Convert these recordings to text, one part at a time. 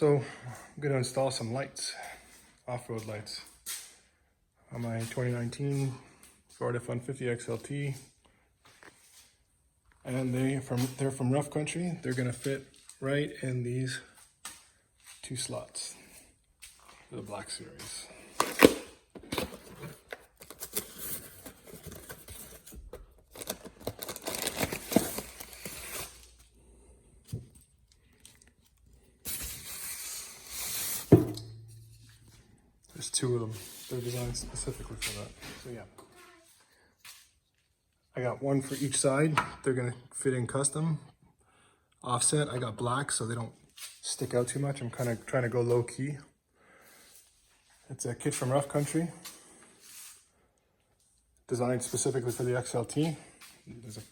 So I'm going to install some lights, off-road lights, on my 2019 Ford F-150 XLT. And they're from rough country. They're going to fit right in these two slots for the Black Series. There's two of them. They're designed specifically for that. So yeah. I got one for each side. They're gonna fit in custom. Offset, I got black so they don't stick out too much. I'm kind of trying to go low key. It's a kit from Rough Country. Designed specifically for the XLT. There's a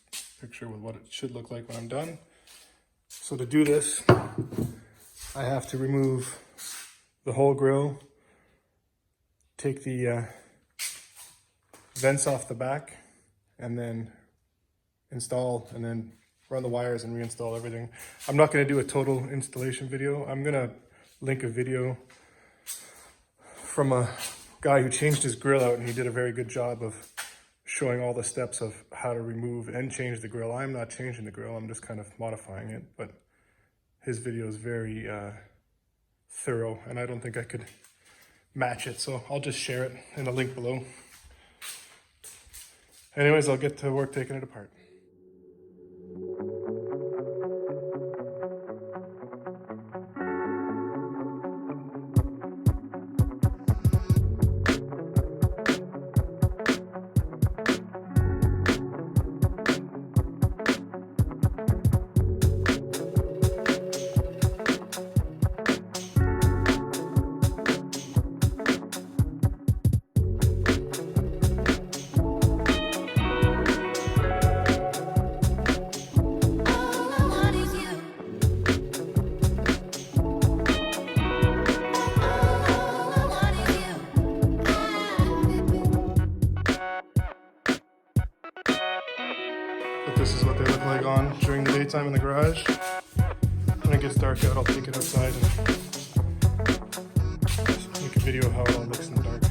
picture with what it should look like when I'm done. So to do this, I have to remove the whole grille, take the vents off the back, and then install and then run the wires and reinstall everything. I'm not going to do a total installation video. I'm going to link a video from a guy who changed his grill out, and he did a very good job of showing all the steps of how to remove and change the grill. I'm not changing the grill, I'm just kind of modifying it, but his video is very thorough, and I don't think I could match it, so I'll just share it in the link below. Anyways, I'll get to work taking it apart. But this is what they look like on during the daytime in the garage. When it gets dark out, I'll take it outside and make a video of how it all looks in the dark.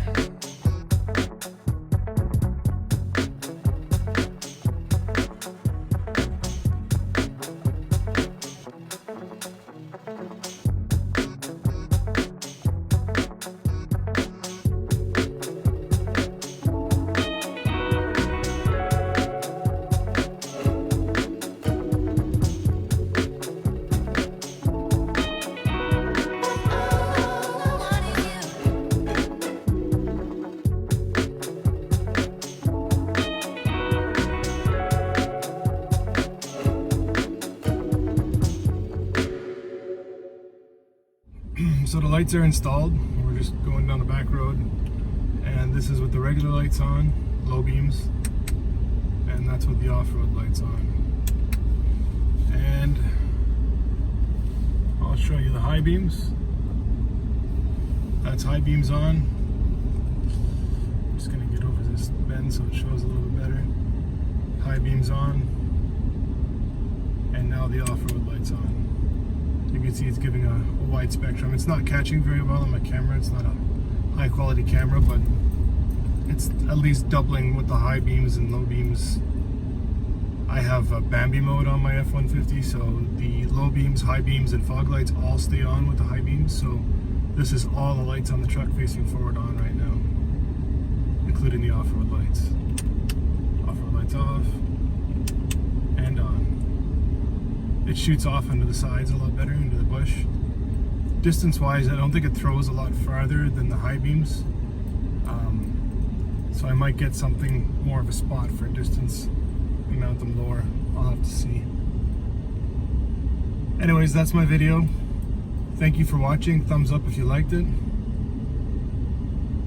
So the lights are installed. We're just going down the back road, and this is with the regular lights on, low beams, and that's with the off-road lights on. And I'll show you the high beams. That's high beams on. I'm just gonna get over this bend so it shows a little bit better. High beams on, and now the off-road lights on. You can see it's giving a wide spectrum. It's not catching very well on my camera. It's not a high quality camera, but it's at least doubling with the high beams and low beams. I have a Bambi mode on my F-150, so the low beams, high beams, and fog lights all stay on with the high beams. So this is all the lights on the truck facing forward on right now, including the off-road lights. Off-road lights off and on. It shoots off into the sides a lot better, into the bush. Distance-wise, I don't think it throws a lot farther than the high beams. So I might get something more of a spot for distance and mount them lower. I'll have to see. Anyways, that's my video. Thank you for watching. Thumbs up if you liked it.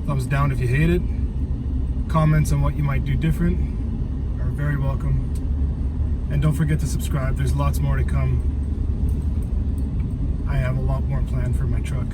Thumbs down if you hate it. Comments on what you might do different are very welcome. And don't forget to subscribe. There's lots more to come. I have a lot more planned for my truck.